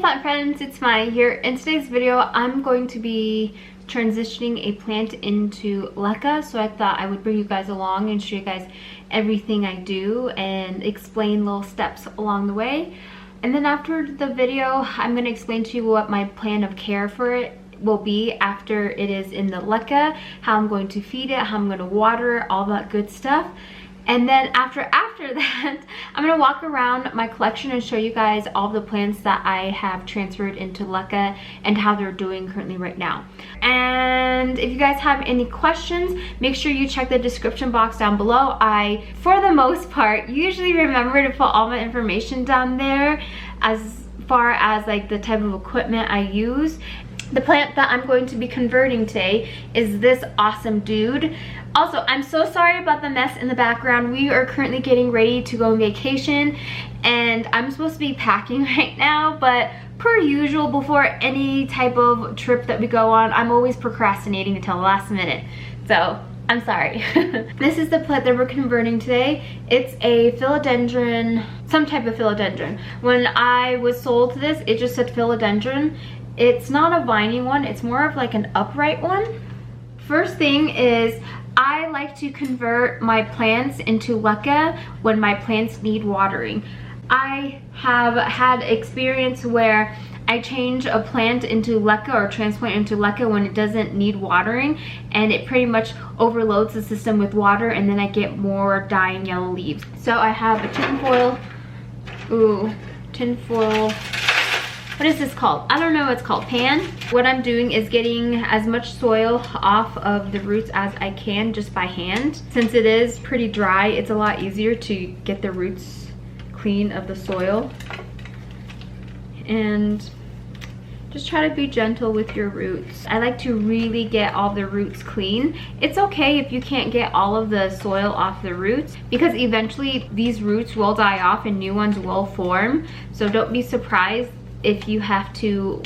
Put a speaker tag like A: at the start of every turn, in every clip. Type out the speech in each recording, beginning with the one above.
A: plant friends, it's Mai here. In today's video, I'm going to be transitioning a plant into Leca, so I thought I would bring you guys along and show you guys everything I do and explain little steps along the way. And then after the video, I'm going to explain to you what my plan of care for it will be after it is in the Leca, how I'm going to feed it, how I'm going to water it, all that good stuff. And then after that, I'm going to walk around my collection and show you guys all the plants that I have transferred into Leca and how they're doing currently right now. And if you guys have any questions, make sure you check the description box down below. I, for the most part, usually remember to put all my information down there as far as like the type of equipment I use. The plant that I'm going to be converting today is this awesome dude. Also, I'm so sorry about the mess in the background. We are currently getting ready to go on vacation and I'm supposed to be packing right now, but per usual, before any type of trip that we go on, I'm always procrastinating until the last minute. So, I'm sorry. This is the plant that we're converting today. It's a philodendron, some type of philodendron. When I was sold this, it just said philodendron. It's not a viney one, it's more of like an upright one. First thing is, I like to convert my plants into Leca when my plants need watering. I have had experience where I change a plant into Leca or transplant into Leca when it doesn't need watering, and it pretty much overloads the system with water, and then I get more dying yellow leaves. So I have a tinfoil, what is this called? I don't know what it's called, pan. What I'm doing is getting as much soil off of the roots as I can just by hand. Since it is pretty dry, it's a lot easier to get the roots clean of the soil. And just try to be gentle with your roots. I like to really get all the roots clean. It's okay if you can't get all of the soil off the roots, because eventually these roots will die off and new ones will form. So don't be surprised if you have to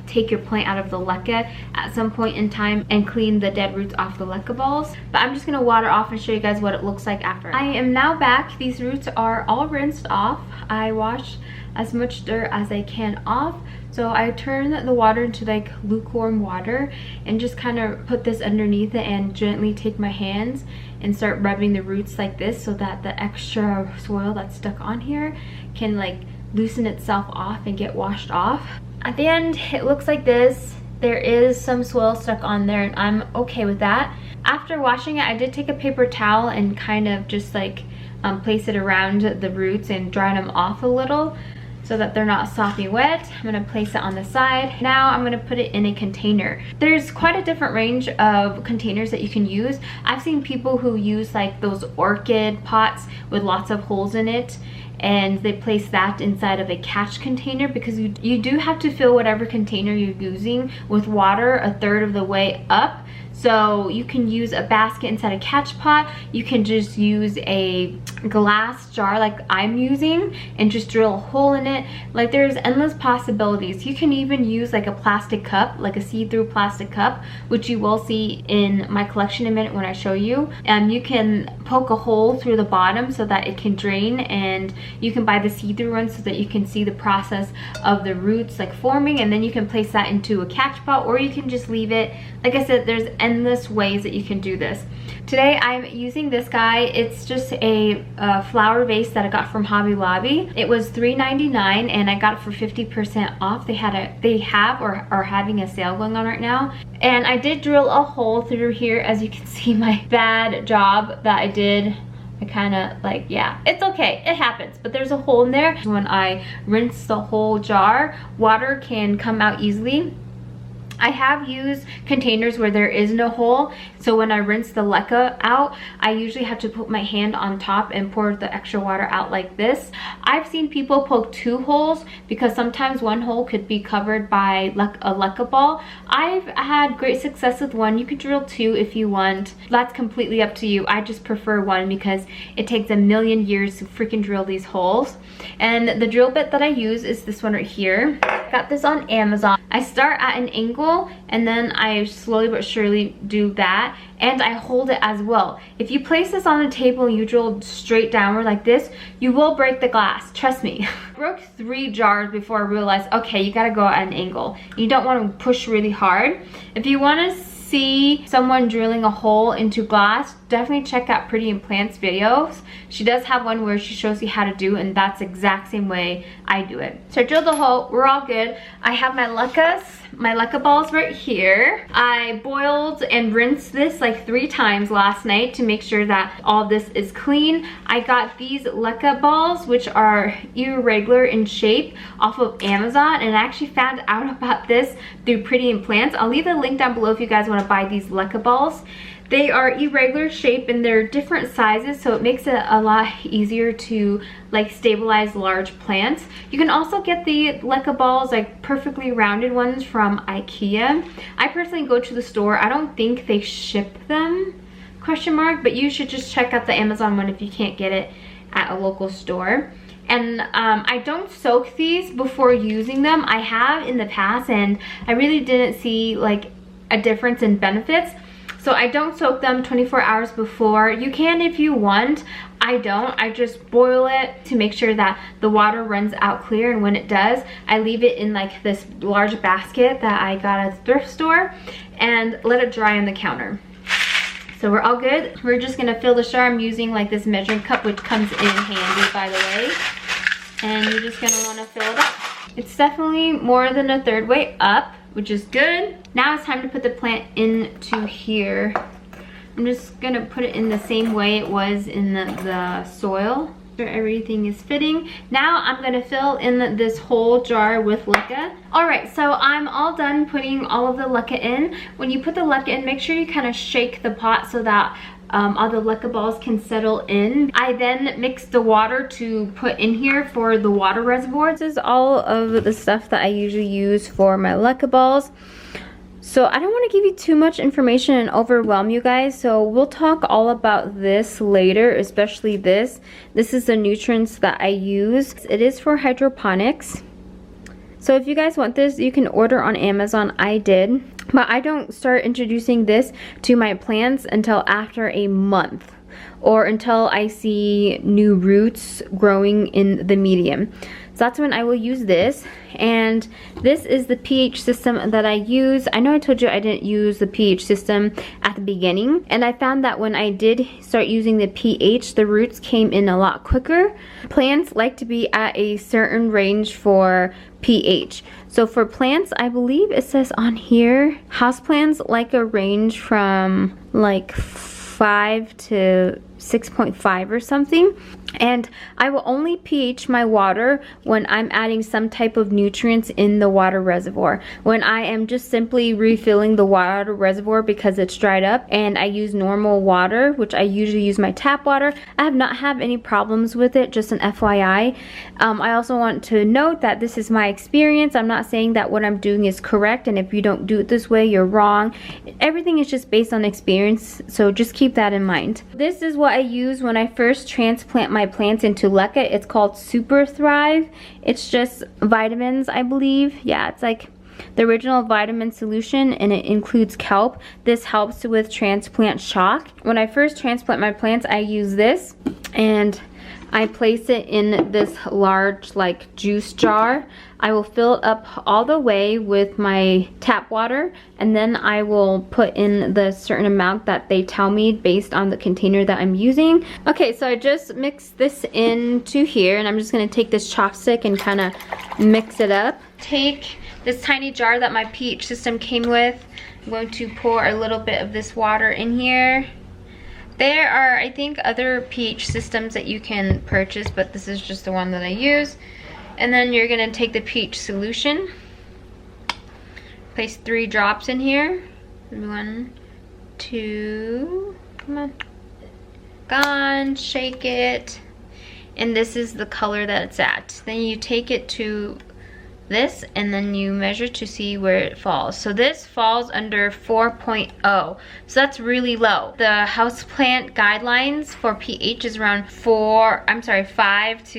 A: take your plant out of the Leca at some point in time and clean the dead roots off the Leca balls. But I'm just gonna water off and show you guys what it looks like after. I am now back. These roots are all rinsed off. I wash as much dirt as I can off. So I turn the water into like lukewarm water and just kind of put this underneath it and gently take my hands and start rubbing the roots like this so that the extra soil that's stuck on here can like loosen itself off and get washed off. At the end, it looks like this. There is some soil stuck on there and I'm okay with that. After washing it, I did take a paper towel and kind of just like place it around the roots and dry them off a little so that they're not soppy wet. I'm gonna place it on the side. Now I'm gonna put it in a container. There's quite a different range of containers that you can use. I've seen people who use like those orchid pots with lots of holes in it, and they place that inside of a catch container, because you do have to fill whatever container you're using with water a third of the way up. So you can use a basket inside a catch pot. You can just use a glass jar like I'm using and just drill a hole in it. Like, there's endless possibilities. You can even use like a plastic cup, like a see-through plastic cup, which you will see in my collection in a minute when I show you. And you can poke a hole through the bottom so that it can drain, and you can buy the see-through one so that you can see the process of the roots like forming, and then you can place that into a catch pot, or you can just leave it. Like I said, there's endless ways that you can do this. Today I'm using this guy. It's just a flower vase that I got from Hobby Lobby. It was $3.99 and I got it for 50% off. They have or are having a sale going on right now. And I did drill a hole through here. As you can see, my bad job that I did. I kind of like, yeah, it's okay, it happens, but there's a hole in there. When I rinse the whole jar, water can come out easily. I have used containers where there is no hole, so when I rinse the Leca out, I usually have to put my hand on top and pour the extra water out like this. I've seen people poke 2 holes because sometimes one hole could be covered by a Leca ball. I've had great success with 1. You could drill 2 if you want. That's completely up to you. I just prefer 1 because it takes a million years to freaking drill these holes. And the drill bit that I use is this one right here. got this on Amazon. I start at an angle and then I slowly but surely do that, and I hold it as well. If you place this on the table and you drill straight downward like this, you will break the glass, trust me. I broke 3 jars before I realized, okay, you gotta go at an angle. You don't want to push really hard. If you want to see someone drilling a hole into glass, definitely check out Pretty in Plants videos. She does have one where she shows you how to do it, and that's the exact same way I do it. So I drilled the hole, we're all good. I have my Leca balls right here. I boiled and rinsed this like 3 times last night to make sure that all this is clean. I got these Leca balls, which are irregular in shape, off of Amazon, and I actually found out about this through Pretty in Plants. I'll leave the link down below if you guys want to buy these Leca balls. They are irregular shape and they're different sizes, so it makes it a lot easier to like stabilize large plants. You can also get the Leca balls, like perfectly rounded ones from IKEA. I personally go to the store. I don't think they ship them, question mark, but you should just check out the Amazon one if you can't get it at a local store. And I don't soak these before using them. I have in the past and I really didn't see like a difference in benefits. So I don't soak them 24 hours before. You can if you want. I don't. I just boil it to make sure that the water runs out clear, and when it does, I leave it in like this large basket that I got at the thrift store and let it dry on the counter. So we're all good. We're just gonna fill the jar. I'm using like this measuring cup, which comes in handy, by the way. And you're just gonna wanna fill it up. It's definitely more than a third way up, which is good. Now it's time to put the plant into here. I'm just gonna put it in the same way it was in the soil. Sure everything is fitting. Now I'm gonna fill in this whole jar with Leca. All right, so I'm all done putting all of the Leca in. When you put the Leca in, make sure you kind of shake the pot so that all the Leca balls can settle in. I then mix the water to put in here for the water reservoir. This is all of the stuff that I usually use for my Leca balls. So I don't want to give you too much information and overwhelm you guys, so we'll talk all about this later, especially this. This is the nutrients that I use. It is for hydroponics. So if you guys want this, you can order on Amazon. I did. But I don't start introducing this to my plants until after a month, or until I see new roots growing in the medium. So that's when I will use this. And this is the pH system that I use. I know I told you I didn't use the pH system at the beginning, and I found that when I did start using the pH, the roots came in a lot quicker. Plants like to be at a certain range for pH. So for plants, I believe it says on here, houseplants like a range from like 5 to 6.5 or something. And I will only pH my water when I'm adding some type of nutrients in the water reservoir. When I am just simply refilling the water reservoir because it's dried up and I use normal water, which I usually use my tap water, I have not had any problems with it, just an FYI. I also want to note that this is my experience. I'm not saying that what I'm doing is correct, and if you don't do it this way, you're wrong. Everything is just based on experience, so just keep that in mind. This is what I use when I first transplant my plants into Leca. It's called Super Thrive. It's just vitamins, I believe. Yeah, it's like the original vitamin solution, and it includes kelp. This helps with transplant shock. When I first transplant my plants, I use this, and I place it in this large like juice jar. I will fill it up all the way with my tap water, and then I will put in the certain amount that they tell me based on the container that I'm using. Okay, so I just mixed this into here, and I'm just gonna take this chopstick and kind of mix it up. Take this tiny jar that my pH system came with. I'm going to pour a little bit of this water in here. There are, I think, other pH systems that you can purchase, but this is just the one that I use. And then you're gonna take the pH solution, place 3 drops in here. 1, 2, come on. Gone, shake it. And this is the color that it's at. Then you take it to this, and then you measure to see where it falls. So this falls under 4.0, so that's really low. The houseplant guidelines for pH is around 5 to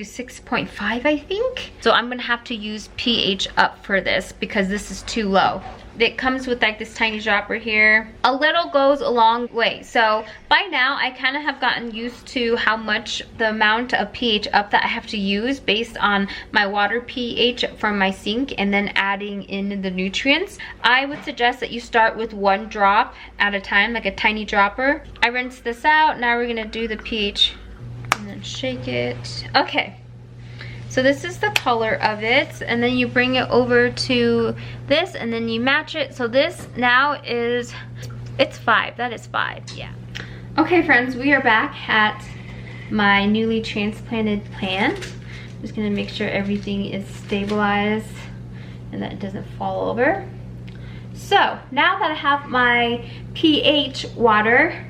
A: 6.5, I think. So I'm gonna have to use pH up for this because this is too low. It comes with like this tiny dropper here. A little goes a long way. So by now I kind of have gotten used to how much the amount of pH up that I have to use based on my water pH from my sink and then adding in the nutrients. I would suggest that you start with 1 drop at a time, like a tiny dropper. I rinse this out. Now we're gonna do the pH and then shake it. Okay. So this is the color of it, and then you bring it over to this and then you match it. So this now is, it's 5, that is 5, yeah. Okay friends, we are back at my newly transplanted plant. I'm just gonna make sure everything is stabilized and that it doesn't fall over. So now that I have my pH water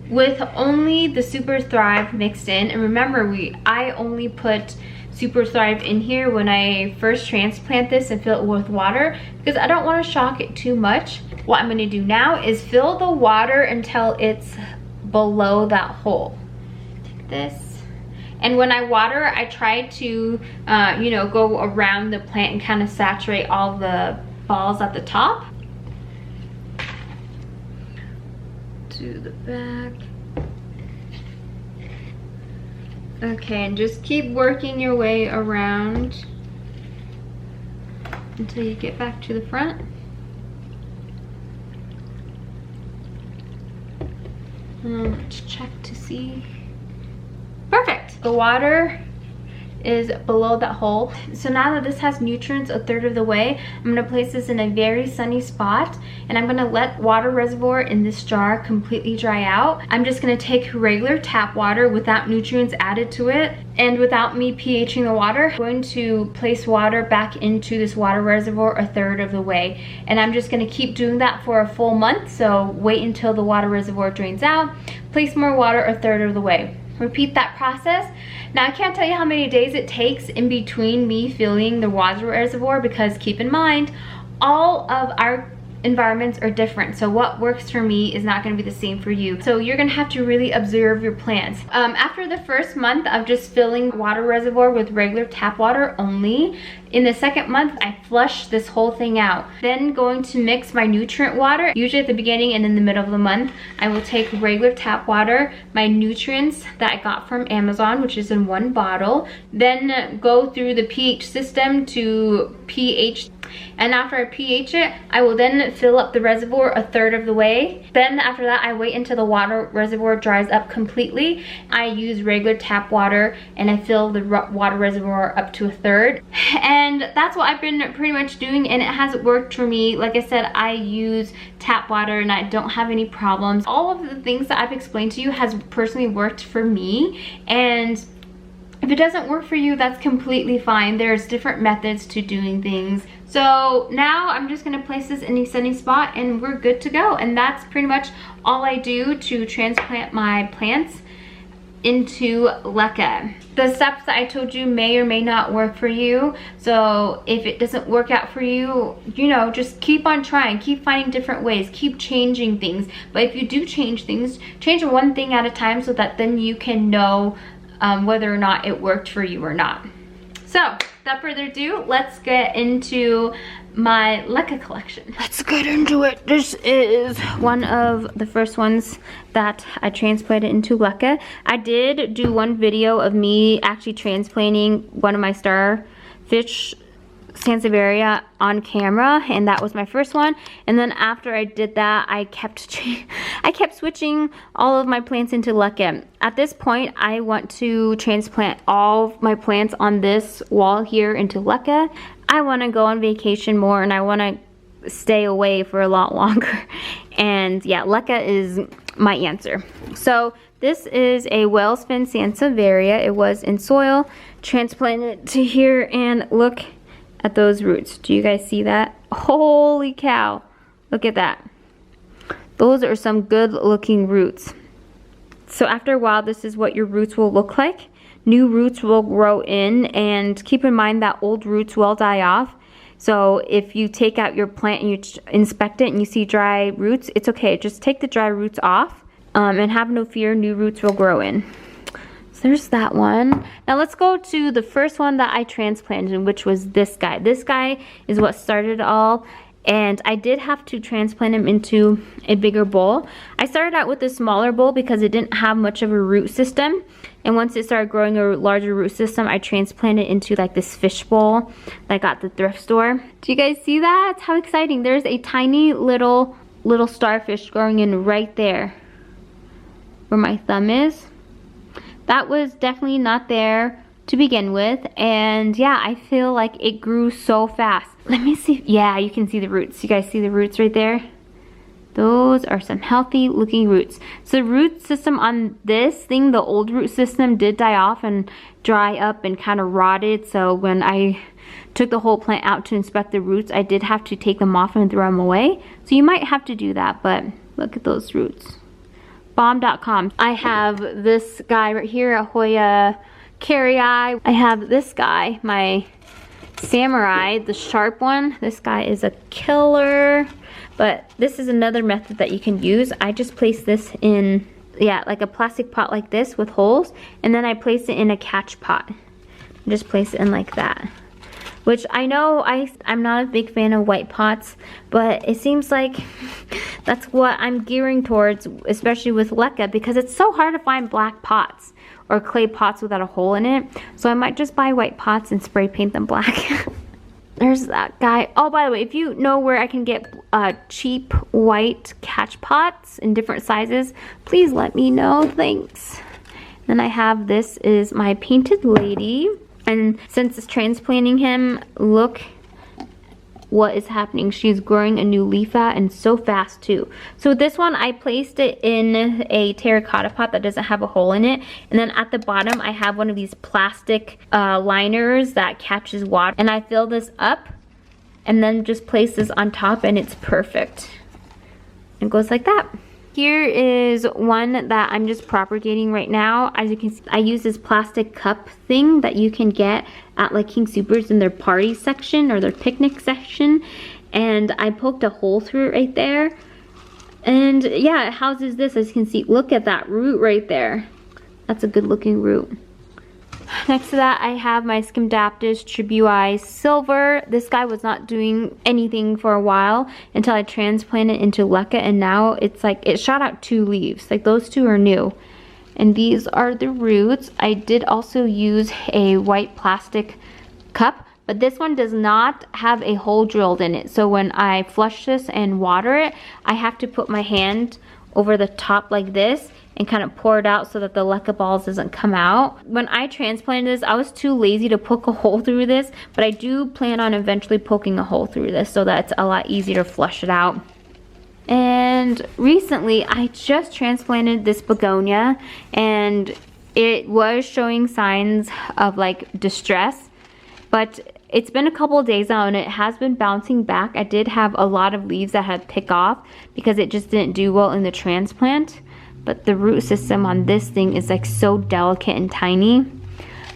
A: with only the Super Thrive mixed in, and remember I only put Super Thrive in here when I first transplant this and fill it with water because I don't want to shock it too much. What I'm going to do now is fill the water until it's below that hole. Take this, and when I water, I try to you know, go around the plant and kind of saturate all the balls at the top. To the back. Okay, and just keep working your way around until you get back to the front. Let's check to see. Perfect. The water is below that hole. So now that this has nutrients a third of the way, I'm gonna place this in a very sunny spot, and I'm gonna let water reservoir in this jar completely dry out. I'm just gonna take regular tap water without nutrients added to it and without me pHing the water. I'm going to place water back into this water reservoir a third of the way, and I'm just gonna keep doing that for a full month. So wait until the water reservoir drains out, place more water a third of the way. Repeat that process. Now I can't tell you how many days it takes in between me filling the water reservoir because keep in mind, all of our environments are different. So what works for me is not going to be the same for you. So you're going to have to really observe your plants. After the first month of just filling water reservoir with regular tap water only, in the second month, I flush this whole thing out. Then going to mix my nutrient water. Usually at the beginning and in the middle of the month, I will take regular tap water, my nutrients that I got from Amazon, which is in 1 bottle, then go through the pH system to pH. And after I pH it, I will then fill up the reservoir a third of the way. Then after that, I wait until the water reservoir dries up completely. I use regular tap water and I fill the water reservoir up to a third. And that's what I've been pretty much doing, and it has worked for me. Like I said, I use tap water and I don't have any problems. All of the things that I've explained to you has personally worked for me, and if it doesn't work for you, that's completely fine. There's different methods to doing things. So now I'm just gonna place this in a sunny spot and we're good to go. And that's pretty much all I do to transplant my plants into Leca. The steps that I told you may or may not work for you. So if it doesn't work out for you, you know, just keep on trying, keep finding different ways, keep changing things. But if you do change things, change one thing at a time so that then you can know whether or not it worked for you or not. So without further ado, let's get into my Leca collection. Let's get into it. This is one of the first ones that I transplanted into Leca. I did do one video of me actually transplanting one of my starfish Sansevieria on camera, and that was my first one. And then after I did that, I kept switching all of my plants into Leca. At this point, I want to transplant all of my plants on this wall here into Leca. I want to go on vacation more, and I want to stay away for a lot longer. And yeah, Leca is my answer. So this is a whalespin Sansevieria. It was in soil, transplanted to here, and look at those roots. Do you guys see that? Holy cow, look at that. Those are some good looking roots. So after a while, this is what your roots will look like. New roots will grow in, and keep in mind that old roots will die off. So if you take out your plant and you inspect it and you see dry roots, it's okay. Just take the dry roots off and have no fear, new roots will grow in. So there's that one. Now let's go to the first one that I transplanted, which was this guy. This guy is what started it all. And I did have to transplant him into a bigger bowl. I started out with a smaller bowl because it didn't have much of a root system. And once it started growing a larger root system, I transplanted into like this fish bowl that I got at the thrift store. Do you guys see that? How exciting. There's a tiny little starfish growing in right there where my thumb is. That was definitely not there to begin with, and yeah, I feel like it grew so fast. Let me see. Yeah, you can see the roots. You guys see the roots right there? Those are some healthy looking roots. So the root system on this thing, the old root system, did die off and dry up and kind of rotted. So when I took the whole plant out to inspect the roots, I did have to take them off and throw them away. So you might have to do that, but look at those roots. Bomb.com. I have this guy right here, a Hoya Carry Eye. I have this guy, my Samurai, the sharp one. This guy is a killer, but this is another method that you can use. I just place this in, yeah, like a plastic pot like this with holes, and then I place it in a catch pot. Just place it in like that. Which I know I'm not a big fan of white pots, but it seems like that's what I'm gearing towards, especially with Leca, because it's so hard to find black pots or clay pots without a hole in it. So I might just buy white pots and spray paint them black. There's that guy. Oh, by the way, if you know where I can get cheap white catch pots in different sizes, please let me know. Thanks. Then I have, this is my painted lady. And since it's transplanting him, look what is happening. She's growing a new leaf out, and so fast too. So this one, I placed it in a terracotta pot that doesn't have a hole in it. And then at the bottom, I have one of these plastic liners that catches water. And I fill this up and then just place this on top, and it's perfect. It goes like that. Here is one that I'm just propagating right now. As you can see, I use this plastic cup thing that you can get at like King Soopers in their party section or their picnic section. And I poked a hole through it right there. And yeah, it houses this. As you can see, look at that root right there. That's a good looking root. Next to that, I have my Scamdaptus Tribui Silver. This guy was not doing anything for a while until I transplanted into Leca, and now it's like, it shot out 2 leaves. Like those 2 are new. And these are the roots. I did also use a white plastic cup, but this one does not have a hole drilled in it. So when I flush this and water it, I have to put my hand over the top like this and kind of pour it out so that the Leca balls doesn't come out. When I transplanted this, I was too lazy to poke a hole through this, but I do plan on eventually poking a hole through this so that it's a lot easier to flush it out. And recently, I just transplanted this begonia, and it was showing signs of like distress, but it's been a couple of days now and it has been bouncing back. I did have a lot of leaves that had picked off because it just didn't do well in the transplant. But the root system on this thing is like so delicate and tiny.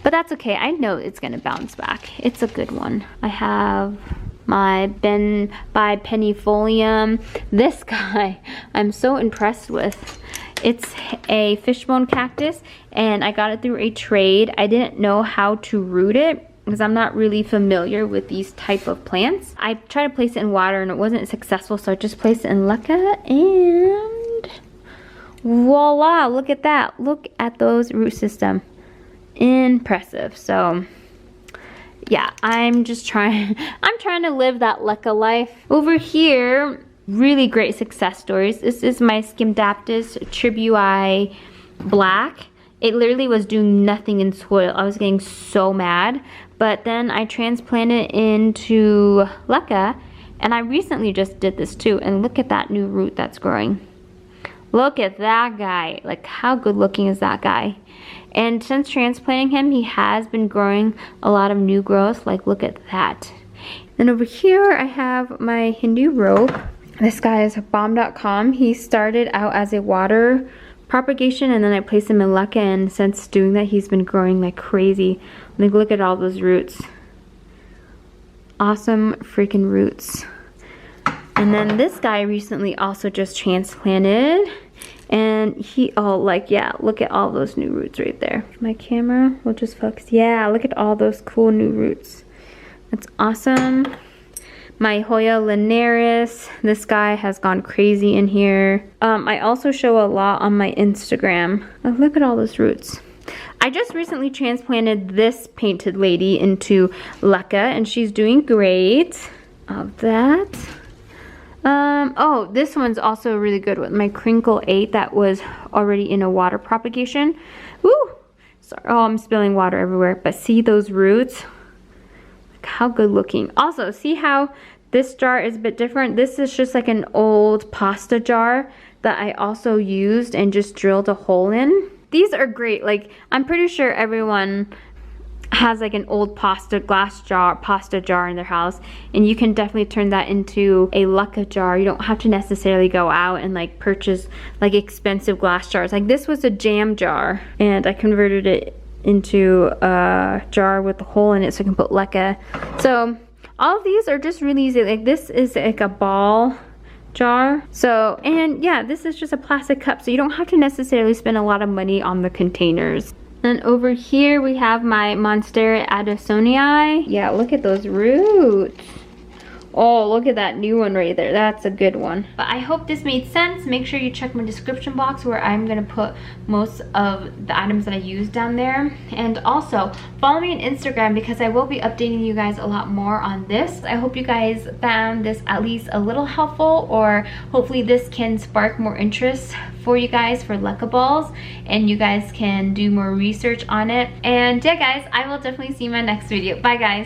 A: But that's okay, I know it's gonna bounce back. It's a good one. I have my Ben by Pennyfolium. This guy, I'm so impressed with. It's a fishbone cactus, and I got it through a trade. I didn't know how to root it because I'm not really familiar with these type of plants. I tried to place it in water and it wasn't successful, so I just placed it in Leca, and voila, look at that. Look at those root system. Impressive. So yeah, I'm trying to live that Leca life. Over here, really great success stories. This is my Scamdaptus Tribui Black. It literally was doing nothing in soil. I was getting so mad. But then I transplanted into Leca, and I recently just did this too. And look at that new root that's growing. Look at that guy. Like, how good looking is that guy? And since transplanting him, he has been growing a lot of new growth. Like, look at that. Then over here, I have my Hindu rope. This guy is bomb.com. He started out as a water propagation, and then I placed him in Leca, and since doing that, he's been growing like crazy. Like, look at all those roots. awesome freaking roots. And then this guy recently also just transplanted. And he, oh, like, yeah, look at all those new roots right there. My camera will just focus. Yeah, look at all those cool new roots. That's awesome. My Hoya linaris, this guy has gone crazy in here. I also show a lot on my Instagram. Oh, look at all those roots. I just recently transplanted this painted lady into Leca, and she's doing great. Of that. Oh, this one's also really good with my Crinkle 8 that was already in a water propagation. Woo! Sorry, oh, I'm spilling water everywhere. But see those roots? Like, how good looking. Also, see how this jar is a bit different? This is just like an old pasta jar that I also used and just drilled a hole in. These are great. Like, I'm pretty sure everyone has like an old pasta jar in their house, and you can definitely turn that into a Leca jar. You don't have to necessarily go out and like purchase like expensive glass jars. Like, this was a jam jar, and I converted it into a jar with a hole in it so I can put Leca. So all of these are just really easy. Like, this is like a ball jar. So, and yeah, this is just a plastic cup, so you don't have to necessarily spend a lot of money on the containers. And over here we have my Monstera Addisonii. Yeah, look at those roots. Oh, look at that new one right there. That's a good one. But I hope this made sense. Make sure you check my description box where I'm gonna put most of the items that I use down there. And also, follow me on Instagram because I will be updating you guys a lot more on this. I hope you guys found this at least a little helpful, or hopefully this can spark more interest for you guys for Leca balls, and you guys can do more research on it. And yeah guys, I will definitely see you in my next video. Bye guys.